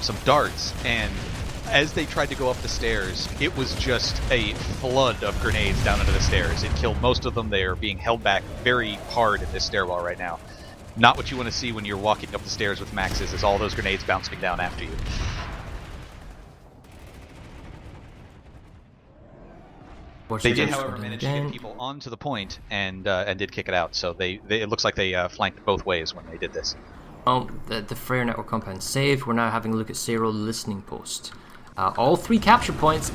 some darts, and as they tried to go up the stairs, it was just a flood of grenades down into the stairs. It killed most of them. They are being held back very hard in this stairwell right now. Not what you want to see when you're walking up the stairs with Maxes, is all those grenades bouncing down after you. They did, however, manage to get people onto the point and did kick it out. So it looks like they flanked both ways when they did this. Oh, the Freyr network compound saved. We're now having a look at Serial listening post. All 3 capture points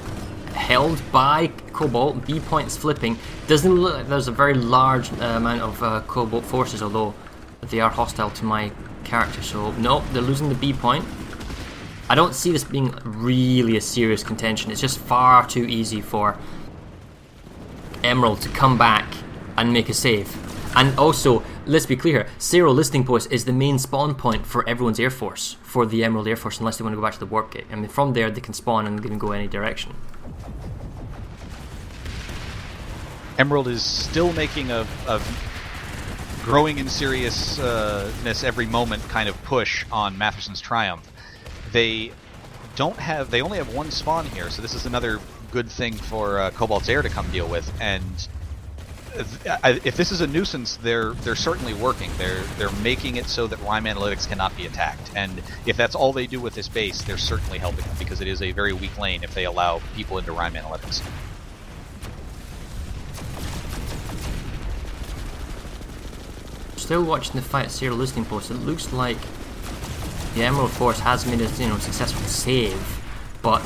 held by Cobalt. B points flipping. Doesn't look like there's a very large amount of Cobalt forces, although they are hostile to my character. So no, they're losing the B point. I don't see this being really a serious contention. It's just far too easy for Emerald to come back and make a save. And also, let's be clear, Serial Listening Post is the main spawn point for everyone's Air Force, for the Emerald Air Force, unless they want to go back to the warp gate. I mean, from there they can spawn and they can go any direction. Emerald is still making a growing in seriousness every moment kind of push on Matherson's Triumph. They only have 1 spawn here, so this is another good thing for Cobalt's Air to come deal with. And if this is a nuisance, they're certainly working. They're making it so that Rime Analytics cannot be attacked. And if that's all they do with this base, they're certainly helping them, because it is a very weak lane if they allow people into Rime Analytics. Still watching the fight at Serial Listening Post. It looks like the Emerald Force has made a successful save, but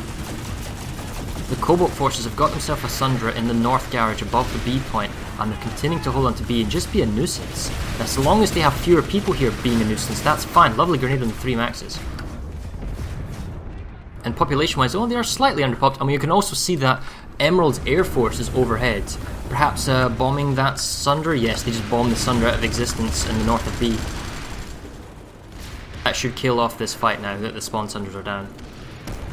the Cobalt forces have got themselves a Sundra in the north garage above the B point, and they're continuing to hold on to B and just be a nuisance. As long as they have fewer people here being a nuisance, that's fine. Lovely grenade on the 3 Maxes. And population-wise, they are slightly underpopped. I mean, you can also see that Emerald's Air Force is overhead. Perhaps bombing that Sundra? Yes, they just bombed the Sundra out of existence in the north of B. That should kill off this fight now that the spawn Sundras are down.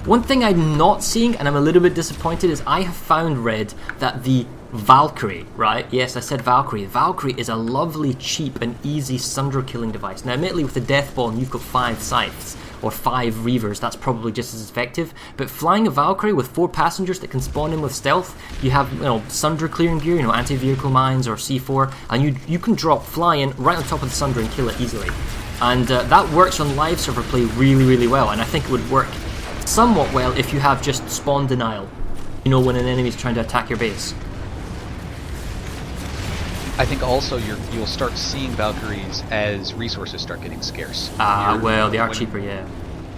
One thing I'm not seeing, and I'm a little bit disappointed, is I have found, Red, that the Valkyrie, right? Yes, I said Valkyrie. Valkyrie is a lovely, cheap, and easy Sundra killing device. Now, admittedly, with the Death Ball, and you've got 5 scythes, or 5 Reavers, that's probably just as effective. But flying a Valkyrie with 4 passengers that can spawn in with stealth, you have, Sundra clearing gear, anti-vehicle mines or C4, and you can drop fly in right on top of the Sundra and kill it easily. And that works on live server play really, really well, and I think it would work somewhat well if you have just spawn denial, when an enemy is trying to attack your base. I think also you'll start seeing Valkyries as resources start getting scarce. Well, they are cheaper, yeah.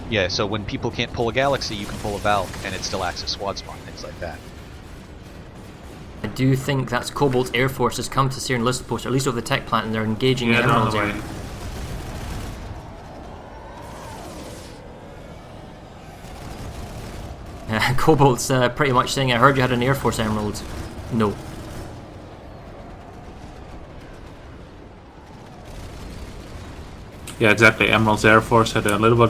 Yeah, so when people can't pull a Galaxy, you can pull a Valk, and it still acts as squad spawn, things like that. I do think that's Cobalt's Air Force has come to Serial Listening Post, or at least over the tech plant, and they're engaging the Emeralds area. Cobalt's pretty much saying, I heard you had an Air Force Emerald. No. Yeah, exactly. Emerald's Air Force had a little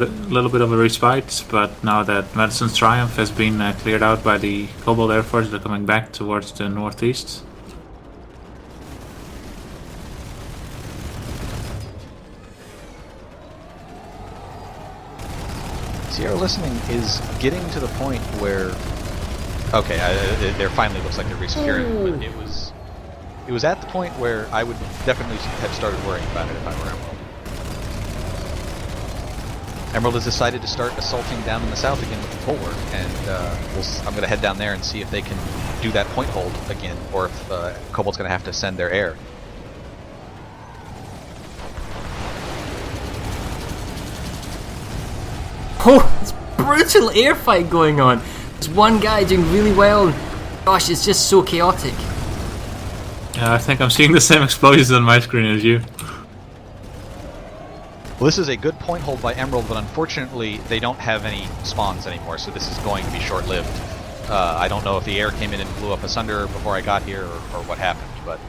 bit of a respite, but now that Madison's Triumph has been cleared out by the Cobalt Air Force, they're coming back towards the northeast. Sierra Listening is getting to the point where, okay, there finally looks like they're resecuring, but it was at the point where I would definitely have started worrying about it if I were Emerald. Emerald has decided to start assaulting down in the south again with the bulwark, and I'm going to head down there and see if they can do that point hold again, or if Cobalt's going to have to send their air. Oh, it's brutal air fight going on. There's one guy doing really well. Gosh, it's just so chaotic. Yeah, I think I'm seeing the same explosions on my screen as you. Well, this is a good point hold by Emerald, but unfortunately they don't have any spawns anymore, so this is going to be short-lived. I don't know if the air came in and blew up asunder before I got here, or what happened, but...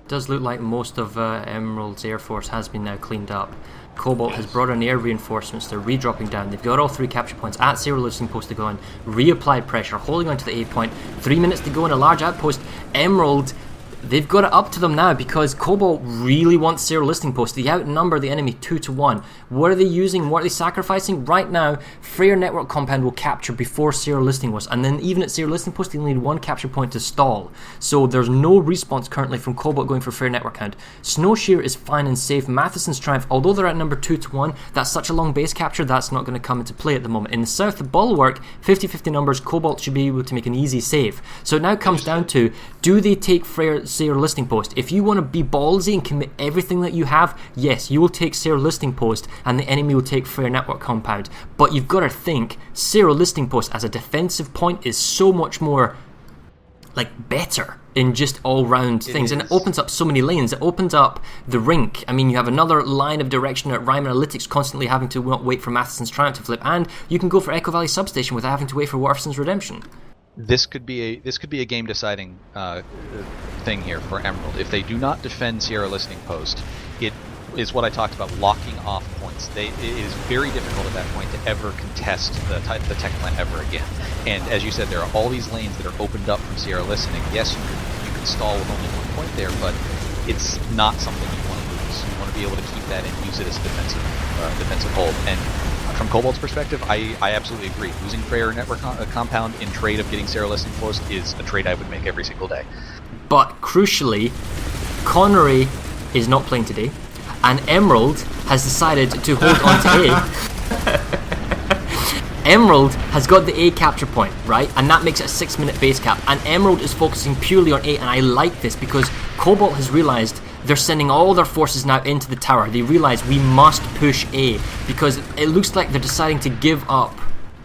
It does look like most of Emerald's Air Force has been now cleaned up. Cobalt has brought in air reinforcements, they're redropping down, they've got all 3 capture points at Serial Listening Post to go on, reapplied pressure, holding on to the A point, 3 minutes to go in a large outpost. Emerald They've got it up to them now because Cobalt really wants Zero Listing Post. They outnumber the enemy 2-1. What are they using? What are they sacrificing? Right now, Freyr Network Compound will capture before Zero Listing was, and then even at Zero Listing Post, they need 1 capture point to stall. So there's no response currently from Cobalt going for Freyr Network Compound. Snowshear is fine and safe. Matheson's Triumph, although they're at number 2-1, that's such a long base capture, that's not going to come into play at the moment. In the south, the Bulwark, 50-50 numbers, Cobalt should be able to make an easy save. So it now comes down to, do they take Freyr Zero Listing Post? If you want to be ballsy and commit everything that you have, yes, you will take Zero Listing Post and the enemy will take Freyr Network Compound. But you've got to think, Zero Listing Post as a defensive point is so much more better in just all-round things, and it opens up so many lanes. It opens up the rink. I mean, you have another line of direction at Rhyme Analytics constantly having to wait for Matheson's Triumph to flip, and you can go for Echo Valley Substation without having to wait for Waterson's Redemption. This could be a game deciding thing here for Emerald. If they do not defend Sierra Listening Post, it is what I talked about, locking off points. It is very difficult at that point to ever contest the tech plant ever again. And as you said, there are all these lanes that are opened up from Sierra Listening. Yes, you can stall with only 1 point there, but it's not something you want to lose. You want to be able to keep that and use it as a defensive hold. And from Cobalt's perspective, I absolutely agree. Losing Freyr Network Compound in trade of getting Sierra Listening Post is a trade I would make every single day. But crucially, Connery is not playing today, and Emerald has decided to hold on to A. Emerald has got the A capture point, right? And that makes it a 6-minute base cap. And Emerald is focusing purely on A, and I like this because Cobalt has realised they're sending all their forces now into the tower. They realise we must push A because it looks like they're deciding to give up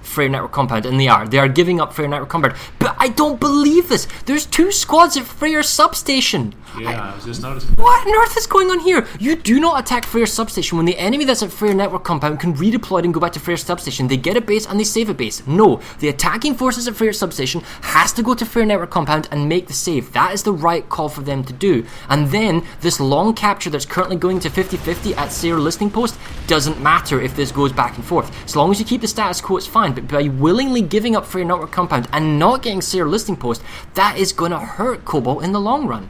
Freyr Network Compound, and they are giving up Freyr Network Compound. But I don't believe this. There's 2 squads at Freyr Substation. Yeah, I was just noticing. What on earth is going on here? You do not attack Freyr Substation when the enemy that's at Freyr Network Compound can redeploy and go back to Freyr Substation. They get a base and they save a base. No, the attacking forces at Freyr Substation has to go to Freyr Network Compound and make the save. That is the right call for them to do. And then this long capture that's currently going to 50-50 at Zero Listening Post doesn't matter if this goes back and forth. As long as you keep the status quo, it's fine. But by willingly giving up Freyr Network Compound and not getting Zero Listing Post, that is going to hurt Cobalt in the long run.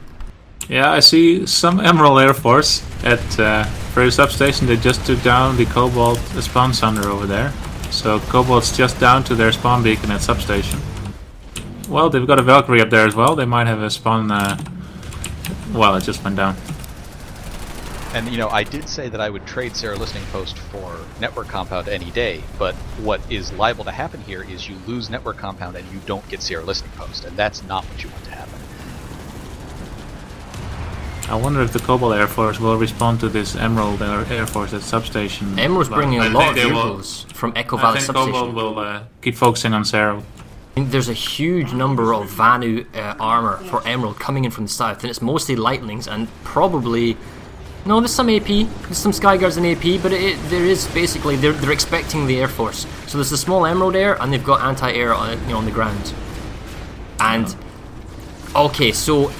Yeah, I see some Emerald Air Force at Freyr Substation. They just took down the Cobalt spawn sunder over there. So Cobalt's just down to their spawn beacon at Substation. Well, they've got a Valkyrie up there as well. They might have a spawn... well, it just went down. And, I did say that I would trade Sierra Listening Post for Network Compound any day, but what is liable to happen here is you lose Network Compound and you don't get Sierra Listening Post, and that's not what you want to happen. I wonder if the Cobalt Air Force will respond to this Emerald Air Force at Substation. Emerald's bringing a lot of vehicles from Echo Valley Substation. I think Cobalt will keep focusing on Zero. There's a huge number of Vanu armor for Emerald coming in from the south, and it's mostly Lightlings and probably... No, there's some AP, there's some Skyguards and AP, but there is basically, they're expecting the Air Force. So there's a small Emerald Air, and they've got anti-air on the ground. And, okay, so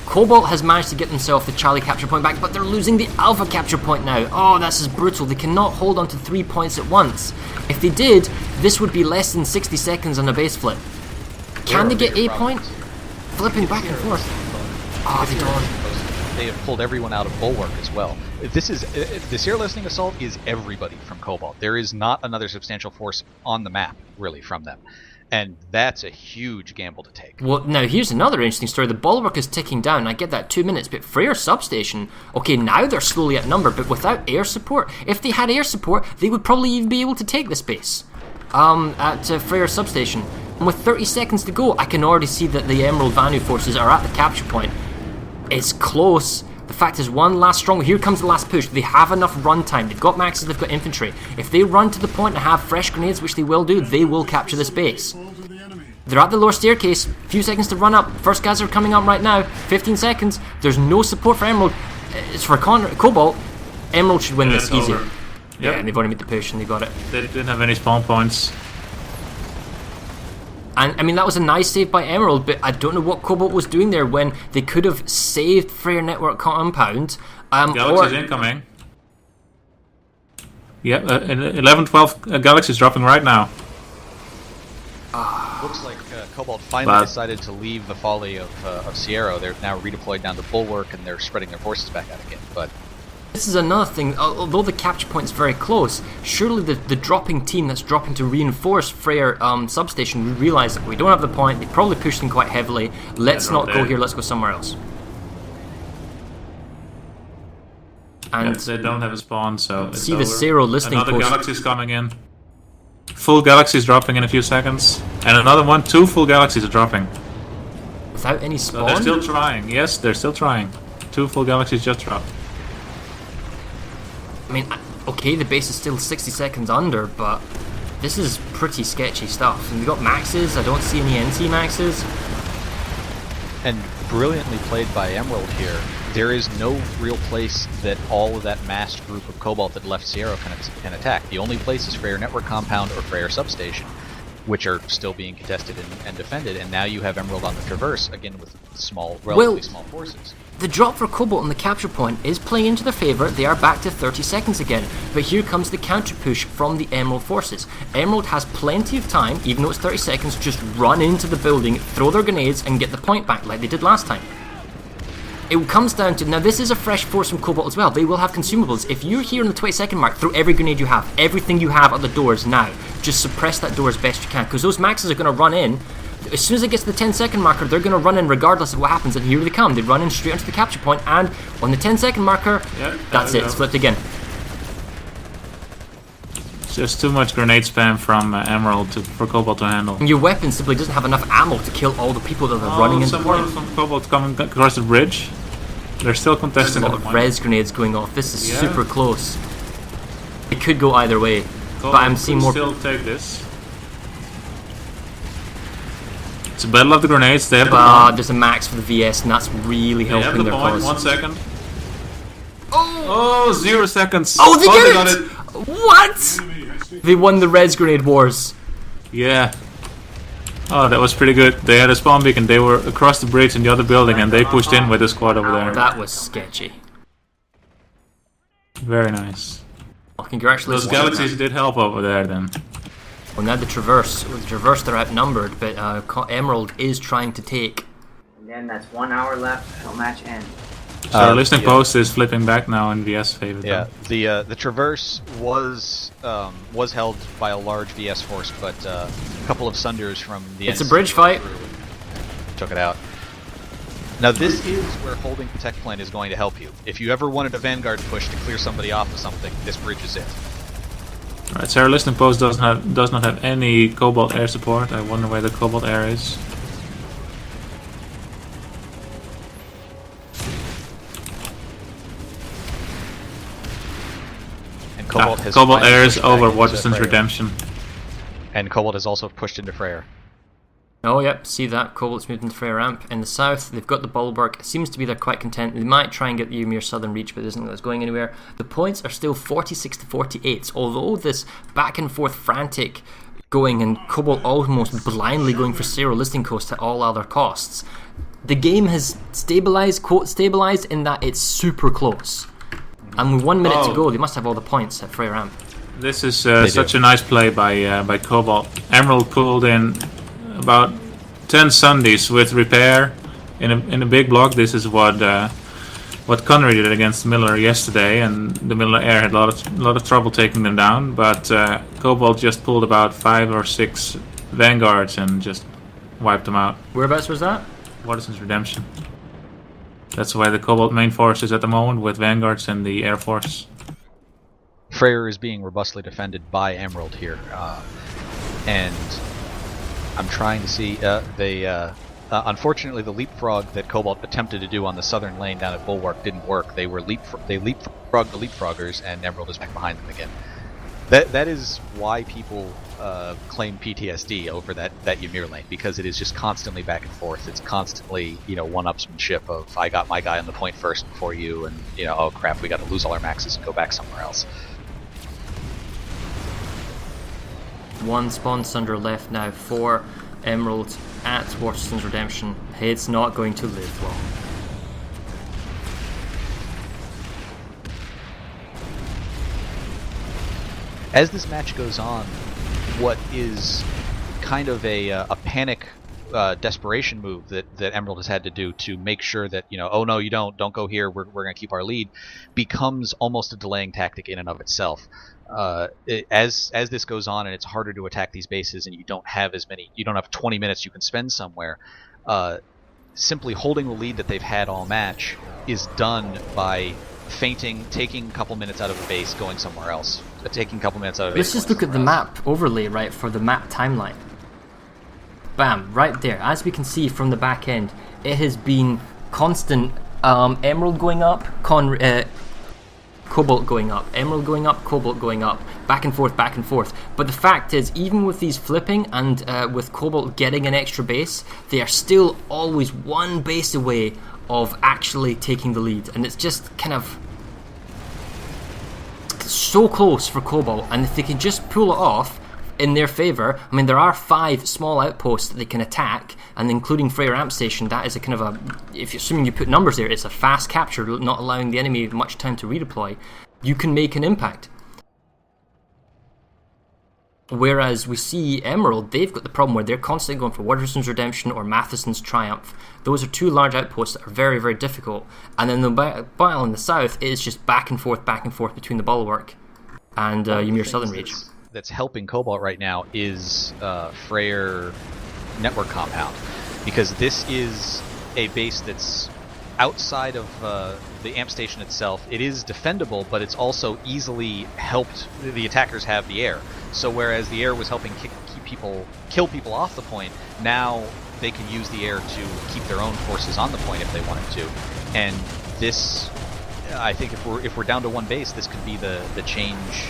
Cobalt has managed to get themselves the Charlie capture point back, but they're losing the Alpha capture point now. Oh, this is brutal. They cannot hold on to 3 points at once. If they did, this would be less than 60 seconds on a base flip. Can they get A point? Flipping back and forth. Oh, they don't. They have pulled everyone out of Bulwark as well. This is the Sierra Listening Assault is everybody from Cobalt. There is not another substantial force on the map, really, from them. And that's a huge gamble to take. Well, now here's another interesting story. The Bulwark is ticking down. I get that 2 minutes, but Freyr Substation, okay, now they're slowly outnumbered, but without air support. If they had air support, they would probably even be able to take this base at Freyr Substation. And with 30 seconds to go, I can already see that the Emerald Vanu forces are at the capture point. It's close. The fact is, one last strong. Here comes the last push. They have enough runtime. They've got maxes, they've got infantry. If they run to the point and have fresh grenades, which they will do, they will capture this base. They're at the lower staircase. Few seconds to run up. First guys are coming up right now. 15 seconds. There's no support for Emerald. It's for Cobalt. Emerald should win this easy. Yep. Yeah, and they've already made the push and they got it. They didn't have any spawn points. And, I mean, that was a nice save by Emerald, but I don't know what Cobalt was doing there when they could have saved Freyr Network Compound. Galaxy's incoming. Yeah, 11-12 Galaxy's dropping right now. Looks like Cobalt Cobalt finally But- decided to leave the folly of Sierra. They're now redeployed down to Bulwark, and they're spreading their forces back out again. But This is another thing, although the capture point's very close, surely the dropping team that's dropping to reinforce Freyr substation would realise that we don't have the point, they probably pushed in quite heavily, let's not go here, let's go somewhere else. And they don't have a spawn, so it's see the over. Zero listening Another post. galaxy's coming in. Full galaxies dropping in a few seconds. And another one, 2 full galaxies are dropping. Without any So spawn? they're still trying. Yes, they're still trying. 2 full galaxies just dropped. I mean, okay, the base is still 60 seconds under, but this is pretty sketchy stuff. And we got maxes, I don't see any NT maxes. and brilliantly played by Emerald here. There is no real place that all of that massed group of Cobalt that left Sierra can attack. The only place is Freyr Network Compound or Freyr Substation, which are still being contested and defended. And now you have Emerald on the Traverse again with relatively small forces. The drop for Cobalt on the capture point is playing into their favour. They are back to 30 seconds again. But here comes the counter push from the Emerald forces. Emerald has plenty of time, even though it's 30 seconds, just run into the building, throw their grenades, and get the point back like they did last time. It comes down to, now this is a fresh force from Cobalt as well. They will have consumables. If you're here on the 20-second mark, throw every grenade you have, everything you have at the doors now. Just suppress that door as best you can, because those maxes are going to run in. As soon as it gets to the 10-second marker, they're going to run in regardless of what happens, and here they come. They run in straight onto the capture point, and on the 10-second marker, that's it. It's flipped again. Just too much grenade spam from Emerald for Cobalt to handle. And your weapon simply doesn't have enough ammo to kill all the people that are running into the someone point. from Cobalt coming across the bridge. They're still There's a contesting lot the of point. res grenades going off. This is Yeah. super close. It could go either way, Cobalt but I'm seeing could more. still take this. It's a battle of the grenades. They have the point. There's a max for the VS, and that's really They have helping the their point. cause. 1 second. Oh, 0 seconds. Oh, they get got it! What? They won the res grenade wars. Yeah. Oh, that was pretty good. They had a spawn beacon. They were across the bridge in the other building, and they pushed in with the squad over there. That was sketchy. Very nice. Well, congratulations. Those galaxies did help over there then. Well, now the Traverse. With the Traverse, they're outnumbered, but Emerald is trying to take. And then that's 1 hour left till match end. So our listening post is flipping back now in VS favor. Yeah, the Traverse was held by a large VS force, but a couple of Sunders from the It's a NC bridge fight. took it out. Now this is where holding the tech plant is going to help you. If you ever wanted a Vanguard push to clear somebody off of something, this bridge is it. Right, so our listening post does not have any Cobalt air support. I wonder where the Cobalt air is. And Cobalt has Cobalt finally air is pushed back over into Waterston's Freyr. redemption. And Cobalt has also pushed into Freyr. Oh, yep, see that. Cobalt's moved into Freyr ramp. In the south, they've got the Bulwark. It seems to be they're quite content. They might try and get the Ymir southern reach, but it doesn't look like it's going anywhere. The points are still 46 to 48. Although this back and forth frantic going and Cobalt almost blindly going for zero listing cost at all other costs, the game has stabilized, quote stabilized, in that it's super close. And with 1 minute to go, they must have all the points at Freyr ramp. This is such a nice play by Cobalt. Emerald pulled in about 10 Sundays with repair in a big block. This is what Connery did against Miller yesterday, and the Miller Air had a lot of trouble taking them down. But Cobalt just pulled about 5 or 6 Vanguards and just wiped them out. Whereabouts was that? Waterston's redemption. That's why the Cobalt main force is at the moment with Vanguards and the Air Force. Freyr is being robustly defended by Emerald here, and I'm trying to see. Unfortunately, the leapfrog that Cobalt attempted to do on the southern lane down at Bulwark didn't work. They leapfrogged the leapfroggers, and Emerald is back behind them again. That is why people claim PTSD over that Ymir lane, because it is just constantly back and forth. It's constantly, one-upsmanship of I got my guy on the point first before you, and oh crap, we got to lose all our maxes and go back somewhere else. One spawn sunder left now for Emerald at Waterston's redemption. It's not going to live long. As this match goes on, what is kind of a panic desperation move that Emerald has had to do to make sure that, oh no, you don't go here, we're going to keep our lead, becomes almost a delaying tactic in and of itself. As this goes on and it's harder to attack these bases, and you don't have 20 minutes you can spend somewhere, simply holding the lead that they've had all match is done by feinting, taking a couple minutes out of a base, going somewhere else. Taking a couple minutes out of a base. Let's just look at the map overlay, right, for the map timeline. Bam, right there. As we can see from the back end, it has been constant Emerald going up, Cobalt going up, Emerald going up, Cobalt going up, back and forth, back and forth. But the fact is, even with these flipping and with Cobalt getting an extra base, they are still always one base away of actually taking the lead. And it's just kind of so close for Cobalt. And if they can just pull it off in their favour, I mean, there are 5 small outposts that they can attack, and including Freyr Amp Station, that is a kind of a, if you're assuming you put numbers there, it's a fast capture, not allowing the enemy much time to redeploy. You can make an impact. Whereas we see Emerald, they've got the problem where they're constantly going for Waterston's Redemption or Matheson's Triumph. Those are 2 large outposts that are very, very difficult. And then the battle in the south is just back and forth between the Bulwark and Ymir Southern Reach. That's helping Cobalt right now is Freyr Network Compound, because this is a base that's outside of the amp station itself. It is defendable, but it's also easily helped. The attackers have the air, so whereas the air was helping kill people off the point, now they can use the air to keep their own forces on the point if they wanted to. And this, I think, if we're down to one base, this could be the change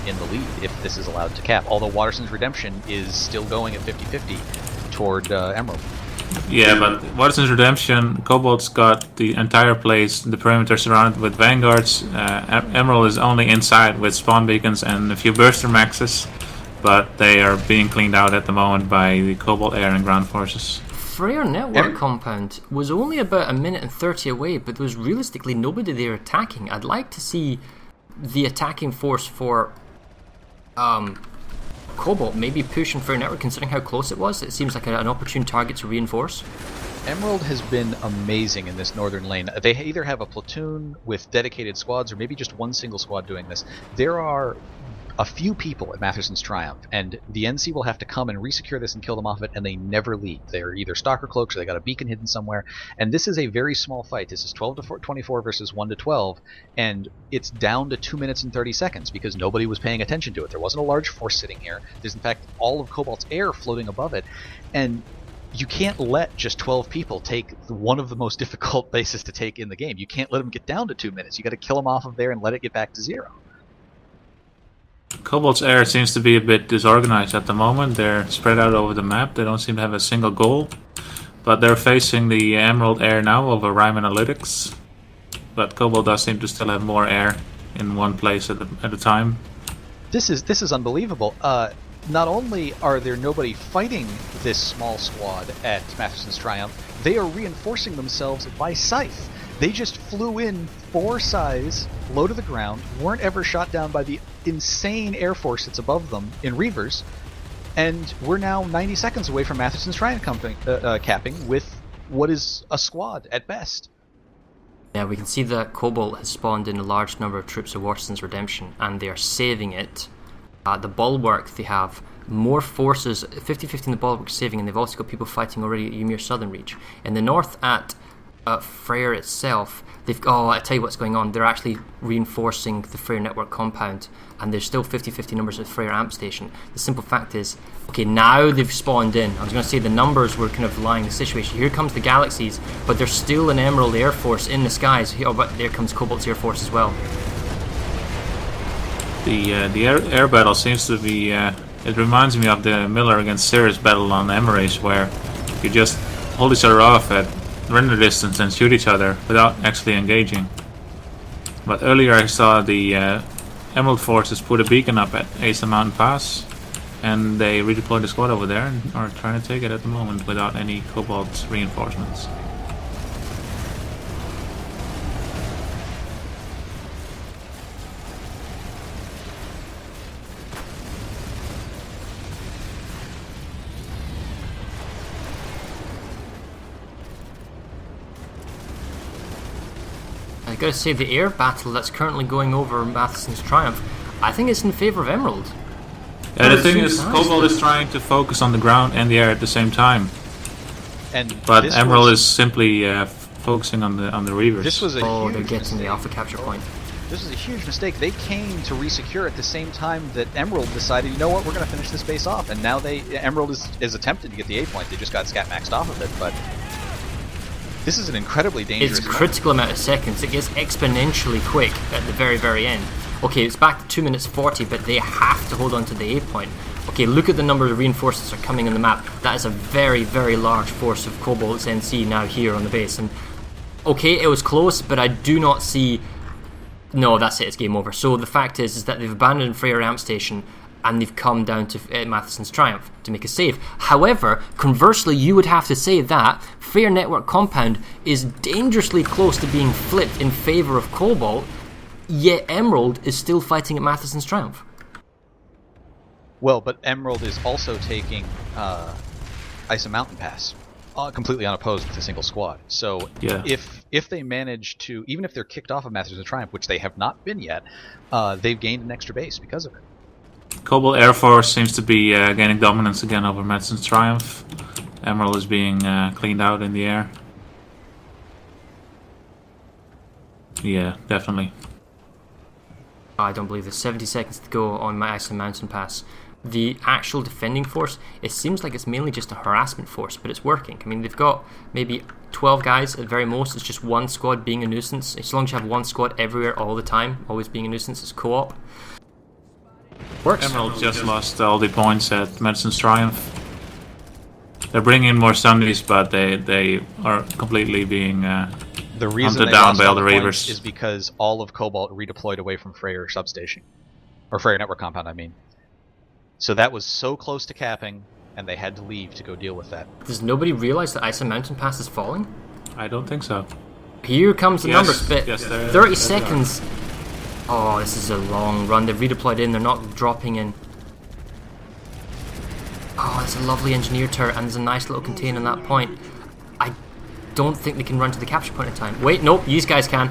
in the lead if this is allowed to cap. Although Waterston's Redemption is still going at 50-50 toward Emerald. Yeah, but Waterston's Redemption, Cobalt's got the entire place, the perimeter surrounded with vanguards. Emerald is only inside with spawn beacons and a few burster maxes, but they are being cleaned out at the moment by the Cobalt air and ground forces. Freyr Network Compound was only about 1 minute and 30 away, but there was realistically nobody there attacking. I'd like to see the attacking force for Cobalt maybe pushing Freyr Network, considering how close it was. It seems like an opportune target to reinforce. Emerald has been amazing in this northern lane. They either have a platoon with dedicated squads or maybe just one single squad doing this. There are a few people at Matheson's Triumph, and the NC will have to come and resecure this and kill them off it, and they never leave. They're either stalker cloaks or they got a beacon hidden somewhere, and this is a very small fight. This is 12 to 24 versus 1 to 12, and it's down to 2 minutes and 30 seconds because nobody was paying attention to it. There wasn't a large force sitting here. There's in fact all of Cobalt's air floating above it, and you can't let just 12 people take one of the most difficult bases to take in the game. You can't let them get down to 2 minutes. You got to kill them off of there and let it get back to 0. Cobalt's air seems to be a bit disorganized at the moment. They're spread out over the map. They don't seem to have a single goal. But they're facing the Emerald air now over Rime Analytics. But Cobalt does seem to still have more air in one place at a time. This is unbelievable. Not only are there nobody fighting this small squad at Matheson's Triumph, they are reinforcing themselves by scythe. They just flew in 4 size, low to the ground, weren't ever shot down by the insane air force that's above them in Reavers, and we're now 90 seconds away from Matheson's Triumph capping with what is a squad at best. Yeah, we can see that Cobalt has spawned in a large number of troops of Waterston's Redemption, and they are saving it. The Bulwark, they have more forces, 50-50 in the Bulwark saving, and they've also got people fighting already at Ymir Southern Reach. In the north at Freyr itself, I tell you what's going on. They're actually reinforcing the Freyr Network Compound, and there's still 50-50 numbers at Freyr Amp Station. The simple fact is, okay, now they've spawned in. I was going to say the numbers were kind of lying the situation. Here comes the Galaxies, but there's still an Emerald Air Force in the skies. Oh, but there comes Cobalt's Air Force as well. The air battle seems to be... it reminds me of the Miller against Cirrus battle on Emirates, where you just hold each other off at render distance and shoot each other without actually engaging. But earlier I saw the Emerald forces put a beacon up at Asa Mountain Pass, and they redeployed the squad over there and are trying to take it at the moment without any Cobalt reinforcements. got to say the air battle that's currently going over Matheson's Triumph, I think it's in favour of Emerald. Yeah, the thing is, Cobalt is trying to focus on the ground and the air at the same time. But Emerald is simply focusing on the Reavers. This was a Oh, huge they're getting mistake. the alpha capture point. This was a huge mistake. They came to resecure at the same time that Emerald decided, you know what, we're going to finish this base off. And now Emerald is attempted to get the A point. They just got scat maxed off of it, but this is an incredibly dangerous. It's a critical amount of seconds. It gets exponentially quick at the very, very end. Okay, it's back to 2 minutes 40, but they have to hold on to the A point. Okay, look at the number of reinforcements that are coming on the map. That is a very, very large force of Cobalt's NC now here on the base. And okay, it was close, but I do not see... No, that's it, it's game over. So the fact is that they've abandoned Freyr Ramp Station and they've come down to Matheson's Triumph to make a save. However, conversely, you would have to say that Freyr Network Compound is dangerously close to being flipped in favour of Cobalt, yet Emerald is still fighting at Matheson's Triumph. Well, but Emerald is also taking Ice and Mountain Pass, completely unopposed with a single squad. So Yeah. if they manage to, even if they're kicked off of Masters of Triumph, which they have not been yet, they've gained an extra base because of it. Cobalt Air Force seems to be gaining dominance again over Matheson's Triumph. Emerald is being cleaned out in the air. Yeah, definitely. I don't believe there's 70 seconds to go on my Ice and Mountain Pass. The actual defending force, it seems like it's mainly just a harassment force, but it's working. I mean, they've got maybe 12 guys at very most. It's just one squad being a nuisance. As long as you have one squad everywhere all the time, always being a nuisance, it's co-op. Works. Emerald just lost all the points at Matheson's Triumph. They're bringing in more Sundays, but they are completely being The reason hunted they down lost by all all the the points Reavers. is because all of Cobalt redeployed away from Freyr Substation. Or Freyr Network Compound, I mean. So that was so close to capping, and they had to leave to go deal with that. Does nobody realize that Ice and Mountain Pass is falling? I don't think so. Here comes the Yes, numbers bit. yes, 30 there they are. seconds. Oh, this is a long run. They've redeployed in. They're not dropping in. Oh, it's a lovely engineer turret, and there's a nice little container on that point. I don't think they can run to the capture point in time. Wait, nope, these guys can.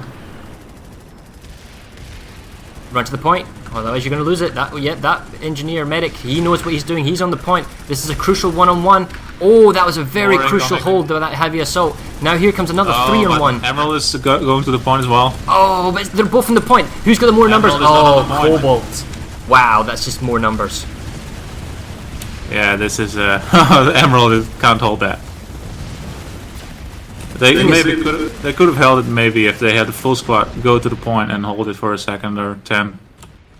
Run to the point, otherwise you're going to lose it. That engineer medic, he knows what he's doing. He's on the point. This is a crucial one-on-one. Oh, that was a very More crucial incoming. hold with that heavy assault. Now here comes another but 3-on-1. Emerald is going to the point as well. Oh, but they're both on the point. Who's got the more numbers? Emerald is not Oh, on the point. Cobalt. Wow, that's just more numbers. Yeah, this is the Emerald can't hold that. They could have held it maybe if they had the full squad go to the point and hold it for a second or 10.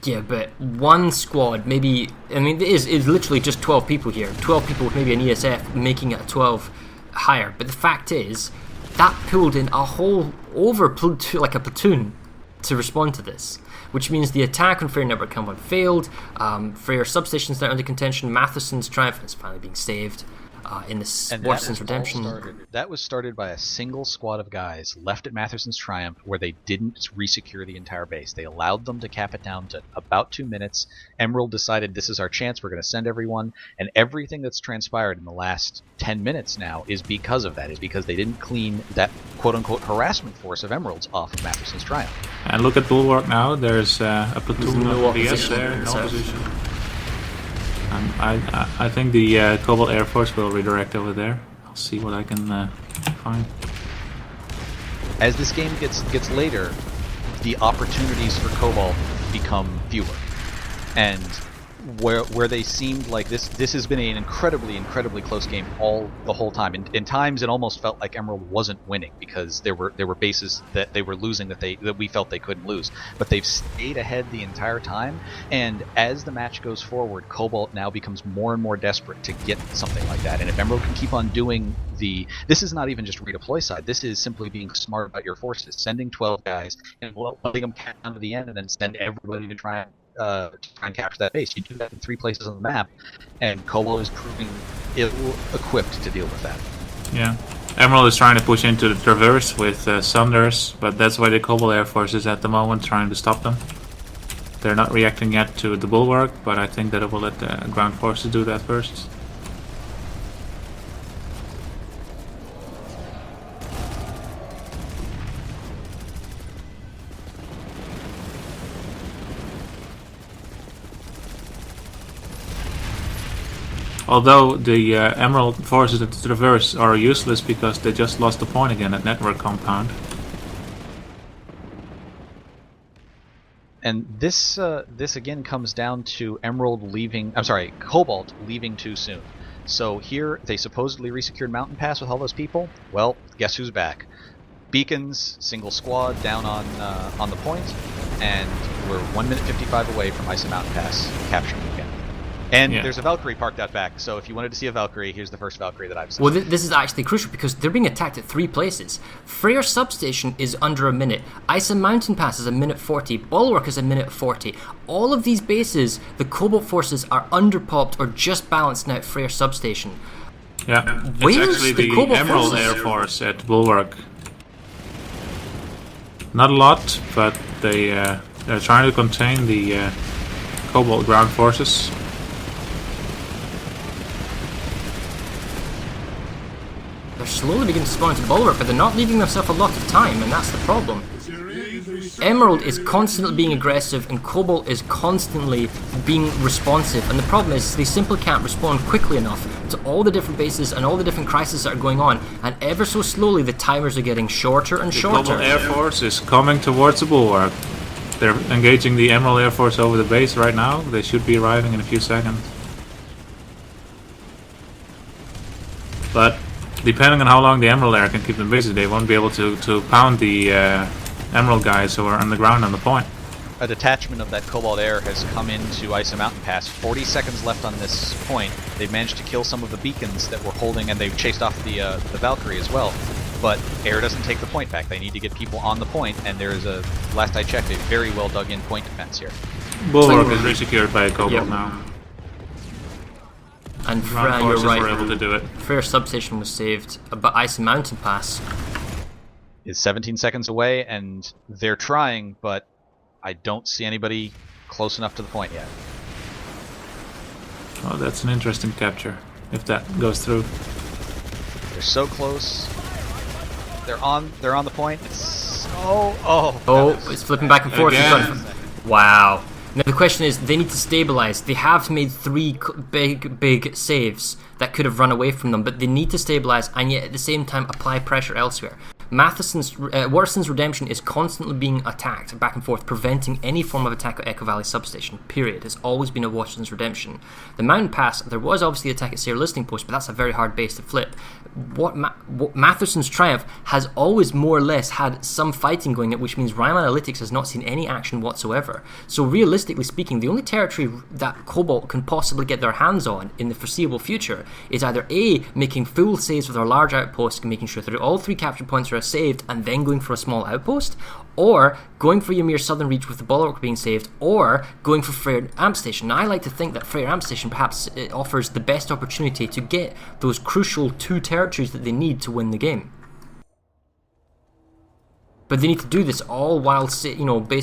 Yeah, but one squad, maybe... I mean, it's literally just 12 people here. 12 people with maybe an ESF making it a 12 higher. But the fact is, that pulled in a whole like a platoon to respond to this. Which means the attack on Freyr Network Compound failed. Freyr Substation's now under contention. Matheson's Triumph is finally being saved. In the And Warson's Redemption. That was started by a single squad of guys left at Matheson's Triumph where they didn't resecure the entire base. They allowed them to cap it down to about 2 minutes. Emerald decided this is our chance, we're going to send everyone, and everything that's transpired in the last 10 minutes now is because of that, is because they didn't clean that quote-unquote harassment force of Emeralds off of Matheson's Triumph. And look at Bulwark now. There's a platoon no of BS opposition there, in the no south. opposition. I think the Cobalt Air Force will redirect over there. I'll see what I can find. As this game gets later, the opportunities for Cobalt become fewer. And where they seemed like this has been an incredibly close game the whole time. In times it almost felt like Emerald wasn't winning because there were bases that they were losing that we felt they couldn't lose. But they've stayed ahead the entire time, and as the match goes forward, Cobalt now becomes more and more desperate to get something like that. And if Emerald can keep on doing this is not even just redeploy side, this is simply being smart about your forces, sending 12 guys and letting them count down to the end and then send everybody to try and capture that base. You do that in 3 places on the map, and Cobalt is proving ill-equipped to deal with that. Yeah. Emerald is trying to push into the Traverse with Sunders, but that's why the Cobalt Air Force is at the moment trying to stop them. They're not reacting yet to the Bulwark, but I think that it will let the ground forces do that first. Although the Emerald forces at the traverse are useless because they just lost the point again at Network Compound. And this again comes down to Cobalt leaving too soon. So here they supposedly resecured Mountain Pass with all those people. Well, guess who's back? Beacons, single squad down on the point, and we're 1 minute 55 away from Icy Mountain Pass capturing again. And there's a Valkyrie parked out back, so if you wanted to see a Valkyrie, here's the first Valkyrie that I've seen. Well, this is actually crucial because they're being attacked at 3 places. Freyr Substation is under a minute. Icy Mountain Pass is a minute 40. Bulwark is a minute 40. All of these bases, the Cobalt forces are underpopped or just balanced now at Freyr Substation. Yeah, Where's it's actually the the Cobalt Emerald forces? Air Force at Bulwark. Not a lot, but they're trying to contain the Cobalt ground forces. They're slowly beginning to spawn into Bulwark, but they're not leaving themselves a lot of time, and that's the problem. Emerald is constantly being aggressive, and Cobalt is constantly being responsive, and the problem is they simply can't respond quickly enough to all the different bases and all the different crises that are going on, and ever so slowly the timers are getting shorter and shorter. The Cobalt Air Force is coming towards the Bulwark. They're engaging the Emerald Air Force over the base right now. They should be arriving in a few seconds. But depending on how long the Emerald Air can keep them busy, they won't be able to pound the Emerald guys who are on the ground on the point. A detachment of that Cobalt Air has come into Icy Mountain Pass. 40 seconds left on this point. They've managed to kill some of the beacons that were holding, and they've chased off the Valkyrie as well. But Air doesn't take the point back. They need to get people on the point, and there is last I checked, a very well dug in point defense here. Bulwark is resecured by a Cobalt now. And Ground you're forces right. were able to do it. Freyr Substation was saved, but Icy Mountain Pass Is 17 seconds away, and they're trying, but I don't see anybody close enough to the point yet. Oh, that's an interesting capture, if that goes through. They're so close. They're on the point. It's it's flipping back and forth. Again. Wow. Now the question is, they need to stabilize. They have made 3 big saves that could have run away from them, but they need to stabilize and yet at the same time apply pressure elsewhere. Waterson's Redemption is constantly being attacked back and forth, preventing any form of attack at Echo Valley Substation, period. It's always been a Waterson's Redemption. The Mountain Pass, there was obviously attack at Sierra Listening Post, but that's a very hard base to flip. What Matheson's Triumph has always more or less had some fighting going at, which means Rime Analytics has not seen any action whatsoever. So realistically speaking, the only territory that Cobalt can possibly get their hands on in the foreseeable future is either A, making full saves with our large outpost and making sure that all 3 capture points are saved and then going for a small outpost, or going for Ymir Southern Reach with the Bulwark being saved, or going for Freyr Amp Station. Now I like to think that Freyr Amp Station perhaps offers the best opportunity to get those crucial 2 territories that they need to win the game. But they need to do this all while, basically